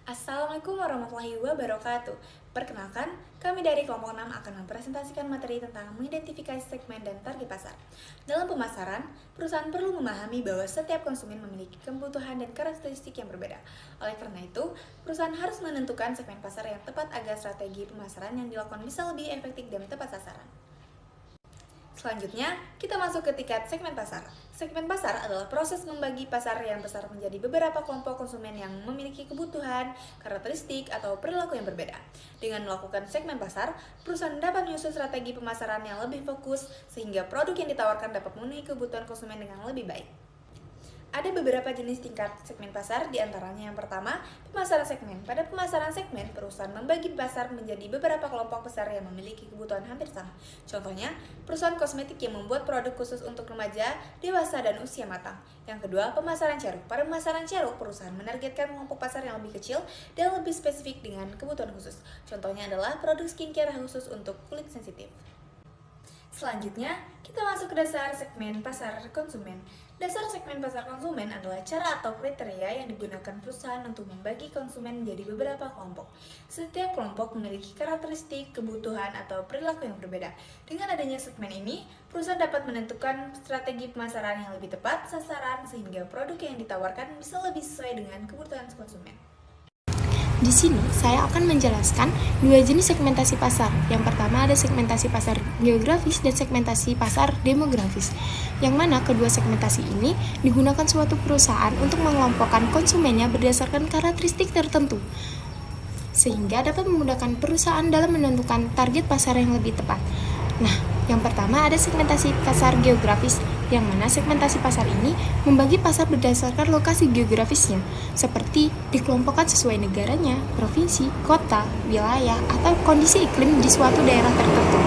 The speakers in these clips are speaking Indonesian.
Assalamualaikum warahmatullahi wabarakatuh. Perkenalkan, kami dari kelompok 6 akan mempresentasikan materi tentang mengidentifikasi segmen dan target pasar. Dalam pemasaran, perusahaan perlu memahami bahwa setiap konsumen memiliki kebutuhan dan karakteristik yang berbeda. Oleh karena itu, perusahaan harus menentukan segmen pasar yang tepat agar strategi pemasaran yang dilakukan bisa lebih efektif dan tepat sasaran. Selanjutnya, kita masuk ke tingkat segmen pasar. Segmen pasar adalah proses membagi pasar yang besar menjadi beberapa kelompok konsumen yang memiliki kebutuhan, karakteristik, atau perilaku yang berbeda. Dengan melakukan segmen pasar, perusahaan dapat menyusun strategi pemasaran yang lebih fokus sehingga produk yang ditawarkan dapat memenuhi kebutuhan konsumen dengan lebih baik. Ada beberapa jenis tingkat segmen pasar, diantaranya yang pertama, pemasaran segmen. Pada pemasaran segmen, perusahaan membagi pasar menjadi beberapa kelompok besar yang memiliki kebutuhan hampir sama. Contohnya, perusahaan kosmetik yang membuat produk khusus untuk remaja, dewasa, dan usia matang. Yang kedua, pemasaran ceruk. Pada pemasaran ceruk, perusahaan menargetkan kelompok pasar yang lebih kecil dan lebih spesifik dengan kebutuhan khusus. Contohnya adalah produk skincare khusus untuk kulit sensitif. Selanjutnya, kita masuk ke dasar segmen pasar konsumen. Dasar segmen pasar konsumen adalah cara atau kriteria yang digunakan perusahaan untuk membagi konsumen menjadi beberapa kelompok. Setiap kelompok memiliki karakteristik, kebutuhan, atau perilaku yang berbeda. Dengan adanya segmen ini, perusahaan dapat menentukan strategi pemasaran yang lebih tepat sasaran sehingga produk yang ditawarkan bisa lebih sesuai dengan kebutuhan konsumen. Di sini saya akan menjelaskan dua jenis segmentasi pasar. Yang pertama ada segmentasi pasar geografis dan segmentasi pasar demografis. Yang mana kedua segmentasi ini digunakan suatu perusahaan untuk mengelompokkan konsumennya berdasarkan karakteristik tertentu, sehingga dapat memudahkan perusahaan dalam menentukan target pasar yang lebih tepat. Nah, yang pertama ada segmentasi pasar geografis, yang mana segmentasi pasar ini membagi pasar berdasarkan lokasi geografisnya, seperti dikelompokkan sesuai negaranya, provinsi, kota, wilayah, atau kondisi iklim di suatu daerah tertentu.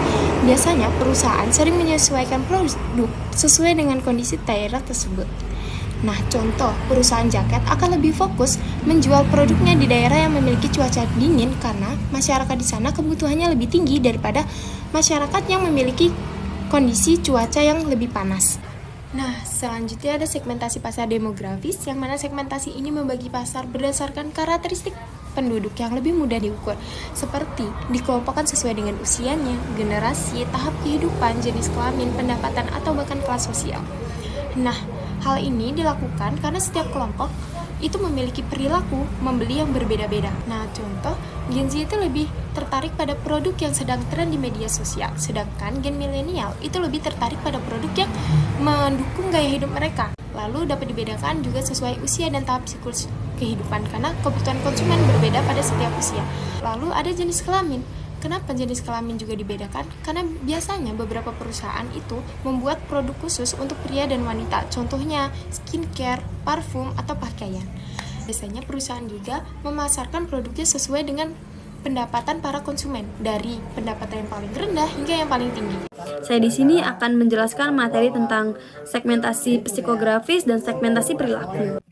Biasanya, perusahaan sering menyesuaikan produk sesuai dengan kondisi daerah tersebut. Nah, contoh, perusahaan jaket akan lebih fokus menjual produknya di daerah yang memiliki cuaca dingin karena masyarakat di sana kebutuhannya lebih tinggi daripada masyarakat yang memiliki kondisi cuaca yang lebih panas. Nah, selanjutnya ada segmentasi pasar demografis, yang mana segmentasi ini membagi pasar berdasarkan karakteristik penduduk yang lebih mudah diukur, seperti dikelompokkan sesuai dengan usianya, generasi, tahap kehidupan, jenis kelamin, pendapatan, atau bahkan kelas sosial. Nah, hal ini dilakukan karena setiap kelompok itu memiliki perilaku membeli yang berbeda-beda. Nah, contoh, Gen Z itu lebih tertarik pada produk yang sedang tren di media sosial, sedangkan Gen milenial itu lebih tertarik pada produk yang mendukung gaya hidup mereka. Lalu dapat dibedakan juga sesuai usia dan tahap siklus kehidupan karena kebutuhan konsumen berbeda pada setiap usia. Lalu ada jenis kelamin. Kenapa jenis kelamin juga dibedakan? Karena biasanya beberapa perusahaan itu membuat produk khusus untuk pria dan wanita, contohnya skincare, parfum, atau pakaian. Biasanya perusahaan juga memasarkan produknya sesuai dengan pendapatan para konsumen, dari pendapatan yang paling rendah hingga yang paling tinggi. Saya di sini akan menjelaskan materi tentang segmentasi psikografis dan segmentasi perilaku.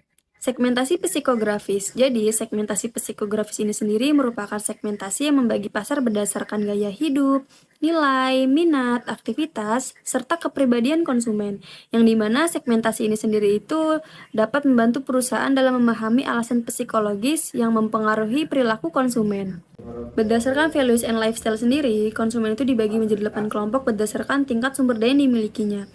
Segmentasi psikografis. Jadi, segmentasi psikografis ini sendiri merupakan segmentasi yang membagi pasar berdasarkan gaya hidup, nilai, minat, aktivitas, serta kepribadian konsumen. Yang dimana segmentasi ini sendiri itu dapat membantu perusahaan dalam memahami alasan psikologis yang mempengaruhi perilaku konsumen. Berdasarkan values and lifestyle sendiri, konsumen itu dibagi menjadi 8 kelompok berdasarkan tingkat sumber daya yang dimilikinya.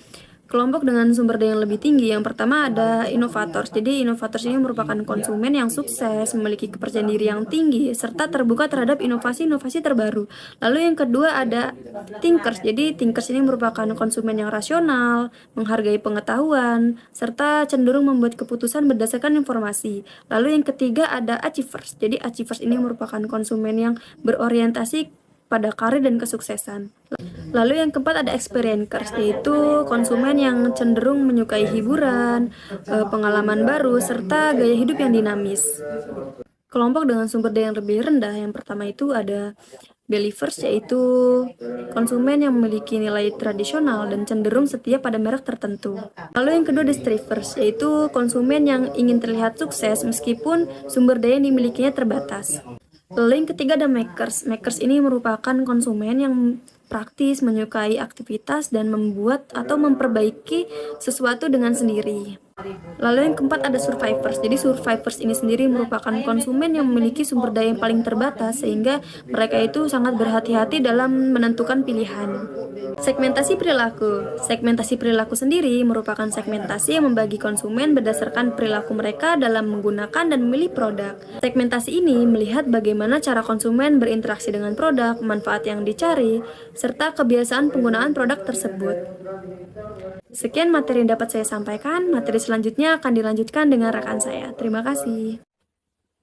Kelompok dengan sumber daya yang lebih tinggi, yang pertama ada inovators. Jadi inovators ini merupakan konsumen yang sukses, memiliki kepercayaan diri yang tinggi, serta terbuka terhadap inovasi-inovasi terbaru. Lalu yang kedua ada thinkers. Jadi thinkers ini merupakan konsumen yang rasional, menghargai pengetahuan, serta cenderung membuat keputusan berdasarkan informasi. Lalu yang ketiga ada achievers. Jadi achievers ini merupakan konsumen yang berorientasi pada karir dan kesuksesan. Lalu yang keempat ada experiencers, yaitu konsumen yang cenderung menyukai hiburan, pengalaman baru, serta gaya hidup yang dinamis. Kelompok dengan sumber daya yang lebih rendah, yang pertama itu ada believers, yaitu konsumen yang memiliki nilai tradisional dan cenderung setia pada merek tertentu. Lalu yang kedua ada strivers, yaitu konsumen yang ingin terlihat sukses meskipun sumber daya yang dimilikinya terbatas. Lalu yang ketiga ada makers. Makers ini merupakan konsumen yang praktis, menyukai aktivitas, dan membuat atau memperbaiki sesuatu dengan sendiri. Lalu yang keempat ada survivors. Jadi survivors ini sendiri merupakan konsumen yang memiliki sumber daya yang paling terbatas sehingga mereka itu sangat berhati-hati dalam menentukan pilihan. Segmentasi perilaku. Segmentasi perilaku sendiri merupakan segmentasi yang membagi konsumen berdasarkan perilaku mereka dalam menggunakan dan memilih produk. Segmentasi ini melihat bagaimana cara konsumen berinteraksi dengan produk, manfaat yang dicari, serta kebiasaan penggunaan produk tersebut. Sekian materi yang dapat saya sampaikan. Materi selanjutnya akan dilanjutkan dengan rekan saya. Terima kasih.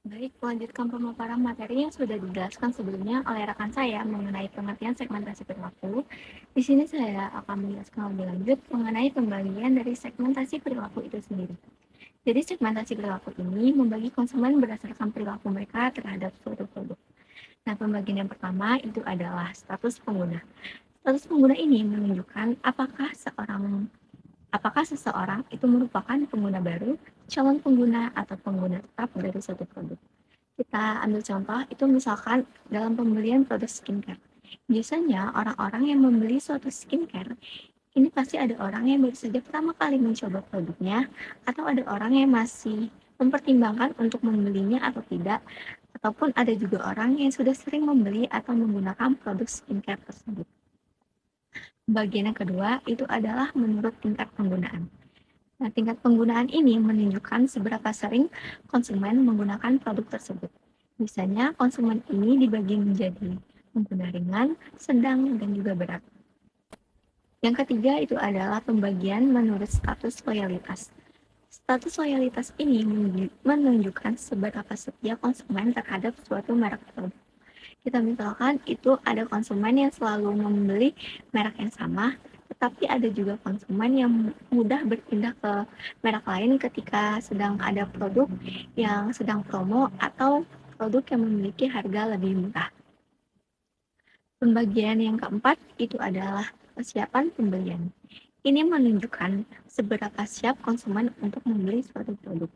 Baik, melanjutkan pemaparan materi yang sudah dijelaskan sebelumnya oleh rekan saya mengenai pengertian segmentasi perilaku. Di sini saya akan menjelaskan lebih lanjut mengenai pembagian dari segmentasi perilaku itu sendiri. Jadi segmentasi perilaku ini membagi konsumen berdasarkan perilaku mereka terhadap suatu produk. Nah, pembagian yang pertama itu adalah status pengguna. Status pengguna ini menunjukkan apakah seseorang itu merupakan pengguna baru, calon pengguna, atau pengguna tetap dari suatu produk. Kita ambil contoh, itu misalkan dalam pembelian produk skincare. Biasanya orang-orang yang membeli suatu skincare, ini pasti ada orang yang baru saja pertama kali mencoba produknya, atau ada orang yang masih mempertimbangkan untuk membelinya atau tidak, ataupun ada juga orang yang sudah sering membeli atau menggunakan produk skincare tersebut. Bagian yang kedua itu adalah menurut tingkat penggunaan. Nah, tingkat penggunaan ini menunjukkan seberapa sering konsumen menggunakan produk tersebut. Misalnya, konsumen ini dibagi menjadi pengguna ringan, sedang, dan juga berat. Yang ketiga itu adalah pembagian menurut status loyalitas. Status loyalitas ini menunjukkan seberapa setia konsumen terhadap suatu merek produk. Kita misalkan itu ada konsumen yang selalu membeli merek yang sama, tetapi ada juga konsumen yang mudah berpindah ke merek lain ketika sedang ada produk yang sedang promo atau produk yang memiliki harga lebih murah. Pembagian yang keempat itu adalah kesiapan pembelian. Ini menunjukkan seberapa siap konsumen untuk membeli suatu produk.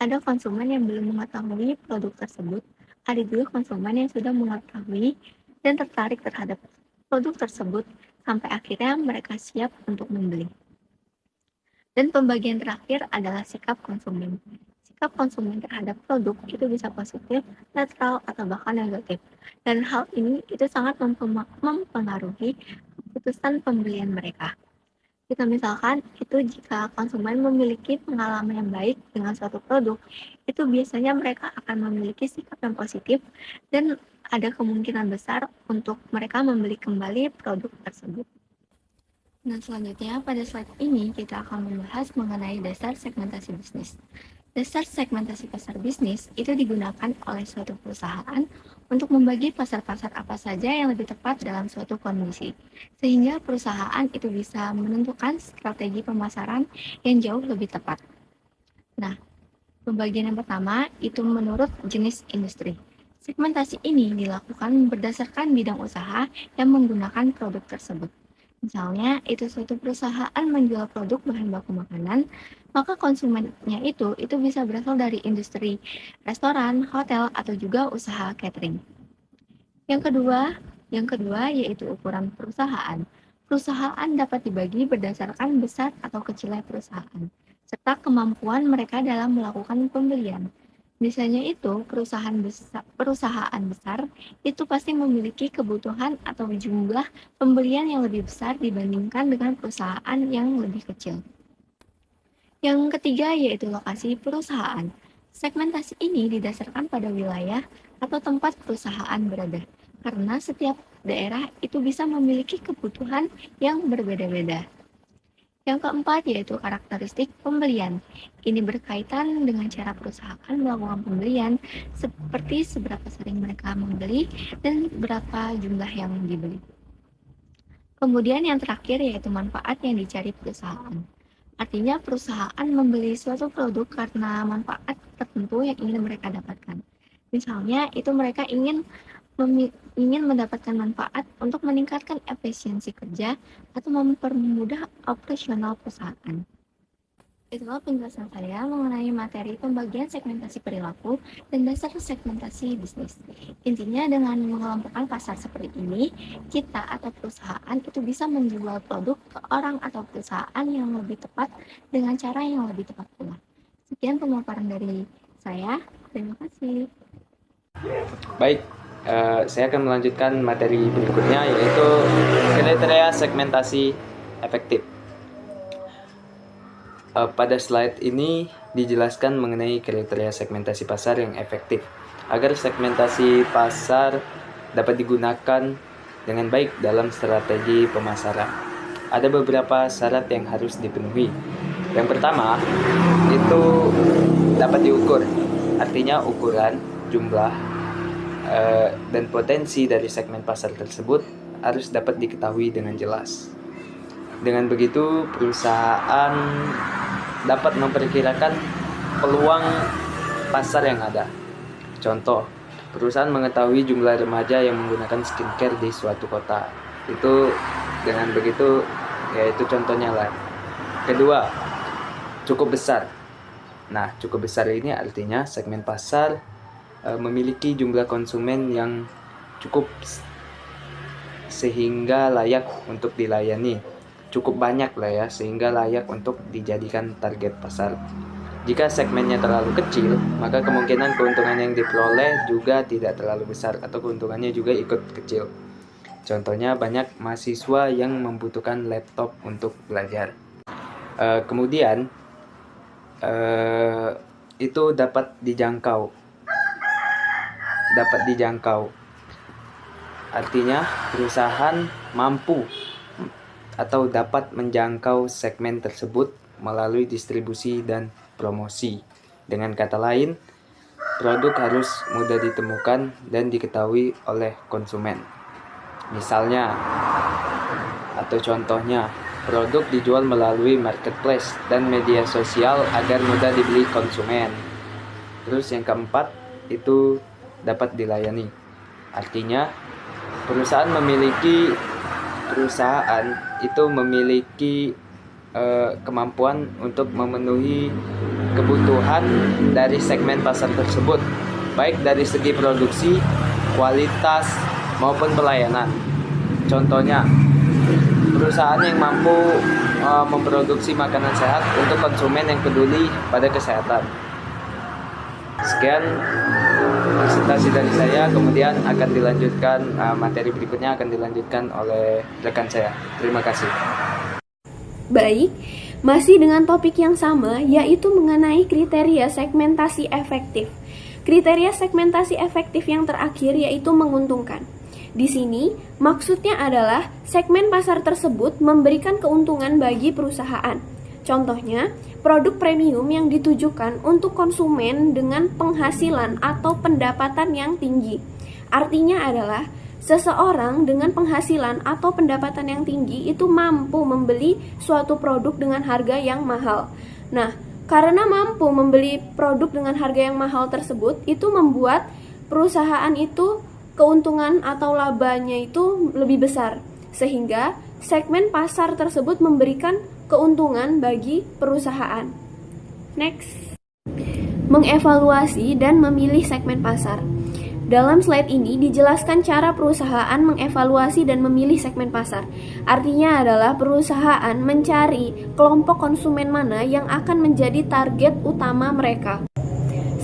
Ada konsumen yang belum mengetahui produk tersebut, ada juga konsumen yang sudah mengetahui dan tertarik terhadap produk tersebut sampai akhirnya mereka siap untuk membeli. Dan pembagian terakhir adalah sikap konsumen. Sikap konsumen terhadap produk itu bisa positif, netral, atau bahkan negatif. Dan hal ini itu sangat mempengaruhi keputusan pembelian mereka. Kita misalkan itu jika konsumen memiliki pengalaman yang baik dengan suatu produk, itu biasanya mereka akan memiliki sikap yang positif dan ada kemungkinan besar untuk mereka membeli kembali produk tersebut. Nah, selanjutnya pada slide ini kita akan membahas mengenai dasar segmentasi bisnis. Dasar segmentasi pasar bisnis itu digunakan oleh suatu perusahaan untuk membagi pasar-pasar apa saja yang lebih tepat dalam suatu kondisi, sehingga perusahaan itu bisa menentukan strategi pemasaran yang jauh lebih tepat. Nah, pembagian yang pertama itu menurut jenis industri. Segmentasi ini dilakukan berdasarkan bidang usaha yang menggunakan produk tersebut. Misalnya, itu suatu perusahaan menjual produk bahan baku makanan, maka konsumennya itu bisa berasal dari industri restoran, hotel, atau juga usaha catering. Yang kedua yaitu ukuran perusahaan. Perusahaan dapat dibagi berdasarkan besar atau kecilnya perusahaan, serta kemampuan mereka dalam melakukan pembelian. Misalnya itu perusahaan besar itu pasti memiliki kebutuhan atau jumlah pembelian yang lebih besar dibandingkan dengan perusahaan yang lebih kecil. Yang ketiga yaitu lokasi perusahaan. Segmentasi ini didasarkan pada wilayah atau tempat perusahaan berada, karena setiap daerah itu bisa memiliki kebutuhan yang berbeda-beda. Yang keempat yaitu karakteristik pembelian. Ini berkaitan dengan cara perusahaan melakukan pembelian, seperti seberapa sering mereka membeli dan berapa jumlah yang dibeli. Kemudian yang terakhir yaitu manfaat yang dicari perusahaan. Artinya perusahaan membeli suatu produk karena manfaat tertentu yang ingin mereka dapatkan. Misalnya itu mereka ingin mendapatkan manfaat untuk meningkatkan efisiensi kerja atau mempermudah operasional perusahaan. Itulah penjelasan saya mengenai materi pembagian segmentasi perilaku dan dasar segmentasi bisnis. Intinya dengan mengelompokkan pasar seperti ini, kita atau perusahaan itu bisa menjual produk ke orang atau perusahaan yang lebih tepat dengan cara yang lebih tepat pula. Sekian pemaparan dari saya. Terima kasih. Baik, saya akan melanjutkan materi berikutnya, yaitu kriteria segmentasi efektif. Pada slide ini dijelaskan mengenai kriteria segmentasi pasar yang efektif agar segmentasi pasar dapat digunakan dengan baik dalam strategi pemasaran. Ada beberapa syarat yang harus dipenuhi. Yang pertama, itu dapat diukur, artinya ukuran, jumlah, dan potensi dari segmen pasar tersebut harus dapat diketahui dengan jelas. Dengan begitu, perusahaan dapat memperkirakan peluang pasar yang ada. Contoh, perusahaan mengetahui jumlah remaja yang menggunakan skincare di suatu kota. Itu dengan begitu, yaitu contohnya lah. Kedua, cukup besar. Nah, cukup besar ini artinya segmen pasar memiliki jumlah konsumen yang cukup sehingga layak untuk dilayani. Cukup banyak lah ya, sehingga layak untuk dijadikan target pasar. Jika segmennya terlalu kecil, maka kemungkinan keuntungan yang diperoleh juga tidak terlalu besar atau keuntungannya juga ikut kecil. Contohnya banyak mahasiswa yang membutuhkan laptop untuk belajar. Kemudian itu dapat dijangkau. Artinya perusahaan mampu atau dapat menjangkau segmen tersebut melalui distribusi dan promosi. Dengan kata lain, produk harus mudah ditemukan dan diketahui oleh konsumen. Misalnya, atau contohnya, produk dijual melalui marketplace dan media sosial agar mudah dibeli konsumen. Terus yang keempat, itu dapat dilayani. Artinya, perusahaan itu memiliki kemampuan untuk memenuhi kebutuhan dari segmen pasar tersebut, baik dari segi produksi, kualitas, maupun pelayanan. Contohnya, perusahaan yang mampu memproduksi makanan sehat untuk konsumen yang peduli pada kesehatan. Sekian presentasi dari saya, kemudian akan dilanjutkan materi berikutnya akan dilanjutkan oleh rekan saya. Terima kasih. Baik, masih dengan topik yang sama, yaitu mengenai kriteria segmentasi efektif. Kriteria segmentasi efektif yang terakhir yaitu menguntungkan. Di sini, maksudnya adalah segmen pasar tersebut memberikan keuntungan bagi perusahaan. Contohnya, produk premium yang ditujukan untuk konsumen dengan penghasilan atau pendapatan yang tinggi. Artinya adalah seseorang dengan penghasilan atau pendapatan yang tinggi itu mampu membeli suatu produk dengan harga yang mahal. Nah, karena mampu membeli produk dengan harga yang mahal tersebut, itu membuat perusahaan itu keuntungan atau labanya itu lebih besar. Sehingga segmen pasar tersebut memberikan keuntungan bagi perusahaan. Next. Mengevaluasi dan memilih segmen pasar. Dalam slide ini dijelaskan cara perusahaan mengevaluasi dan memilih segmen pasar. Artinya adalah perusahaan mencari kelompok konsumen mana yang akan menjadi target utama mereka.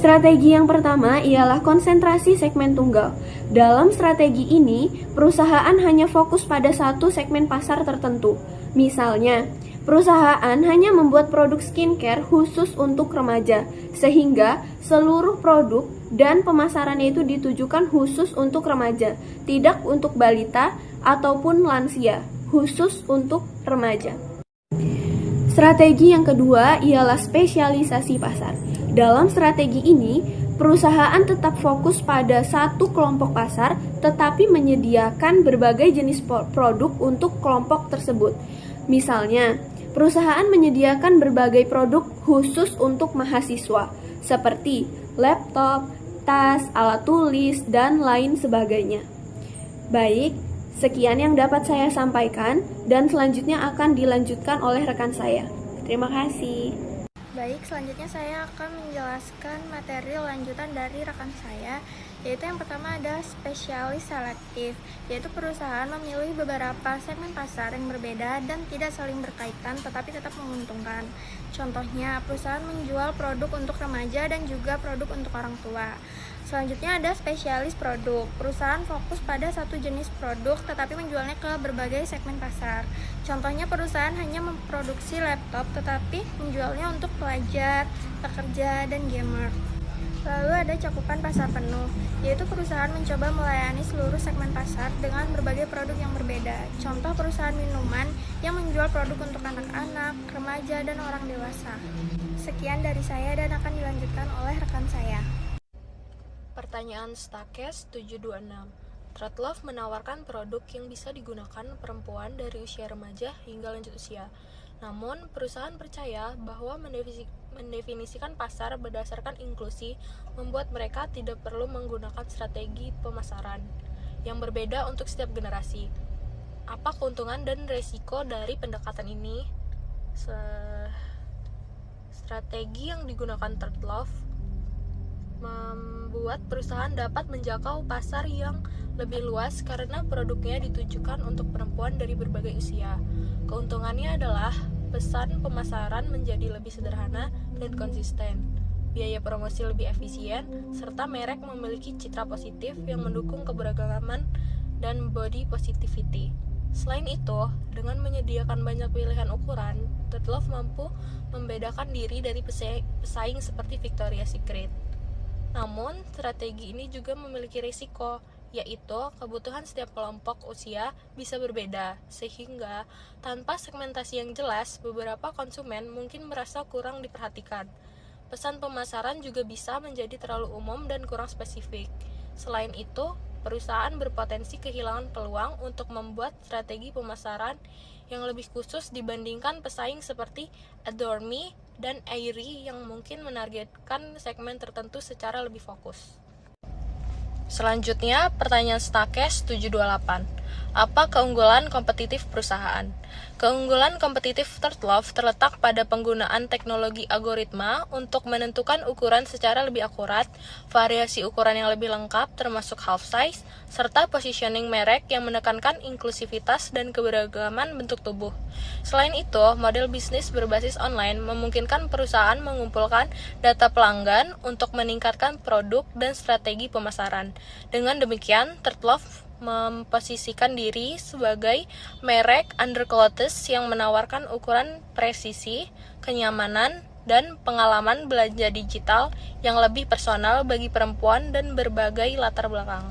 Strategi yang pertama ialah konsentrasi segmen tunggal. Dalam strategi ini, perusahaan hanya fokus pada satu segmen pasar tertentu. Misalnya, perusahaan hanya membuat produk skincare khusus untuk remaja, sehingga seluruh produk dan pemasarannya itu ditujukan khusus untuk remaja, tidak untuk balita ataupun lansia, khusus untuk remaja. Strategi yang kedua ialah spesialisasi pasar. Dalam strategi ini, perusahaan tetap fokus pada satu kelompok pasar, tetapi menyediakan berbagai jenis produk untuk kelompok tersebut. Misalnya, perusahaan menyediakan berbagai produk khusus untuk mahasiswa, seperti laptop, tas, alat tulis, dan lain sebagainya. Baik, sekian yang dapat saya sampaikan, dan selanjutnya akan dilanjutkan oleh rekan saya. Terima kasih. Baik, selanjutnya saya akan menjelaskan materi lanjutan dari rekan saya, yaitu yang pertama ada spesialis selektif, yaitu perusahaan memilih beberapa segmen pasar yang berbeda dan tidak saling berkaitan tetapi tetap menguntungkan. Contohnya, perusahaan menjual produk untuk remaja dan juga produk untuk orang tua. Selanjutnya ada spesialis produk. Perusahaan fokus pada satu jenis produk tetapi menjualnya ke berbagai segmen pasar. Contohnya perusahaan hanya memproduksi laptop tetapi menjualnya untuk pelajar, pekerja, dan gamer. Lalu ada cakupan pasar penuh, yaitu perusahaan mencoba melayani seluruh segmen pasar dengan berbagai produk yang berbeda. Contoh perusahaan minuman yang menjual produk untuk anak-anak, remaja, dan orang dewasa. Sekian dari saya dan akan dilanjutkan oleh rekan saya. Pertanyaan Stakes 726. Tretlove menawarkan produk yang bisa digunakan perempuan dari usia remaja hingga lanjut usia. Namun, perusahaan percaya bahwa mendefinisikan pasar berdasarkan inklusi membuat mereka tidak perlu menggunakan strategi pemasaran yang berbeda untuk setiap generasi. Apa keuntungan dan resiko dari pendekatan ini? Strategi yang digunakan Tretlove membuat perusahaan dapat menjangkau pasar yang lebih luas karena produknya ditujukan untuk perempuan dari berbagai usia. Keuntungannya adalah pesan pemasaran menjadi lebih sederhana dan konsisten, biaya promosi lebih efisien, serta merek memiliki citra positif yang mendukung keberagaman dan body positivity. Selain itu, dengan menyediakan banyak pilihan ukuran, Tretlove mampu membedakan diri dari pesaing seperti Victoria's Secret. Namun, strategi ini juga memiliki risiko, yaitu kebutuhan setiap kelompok usia bisa berbeda, sehingga tanpa segmentasi yang jelas, beberapa konsumen mungkin merasa kurang diperhatikan. Pesan pemasaran juga bisa menjadi terlalu umum dan kurang spesifik. Selain itu, perusahaan berpotensi kehilangan peluang untuk membuat strategi pemasaran yang lebih khusus dibandingkan pesaing seperti Adore Me dan Aerie yang mungkin menargetkan segmen tertentu secara lebih fokus. Selanjutnya, pertanyaan Stakes 728. Apa keunggulan kompetitif perusahaan? Keunggulan kompetitif Tretlove terletak pada penggunaan teknologi algoritma untuk menentukan ukuran secara lebih akurat, variasi ukuran yang lebih lengkap termasuk half size, serta positioning merek yang menekankan inklusivitas dan keberagaman bentuk tubuh. Selain itu, model bisnis berbasis online memungkinkan perusahaan mengumpulkan data pelanggan untuk meningkatkan produk dan strategi pemasaran. Dengan demikian, Tretlove memposisikan diri sebagai merek underclothes yang menawarkan ukuran presisi, kenyamanan, dan pengalaman belanja digital yang lebih personal bagi perempuan dan berbagai latar belakang.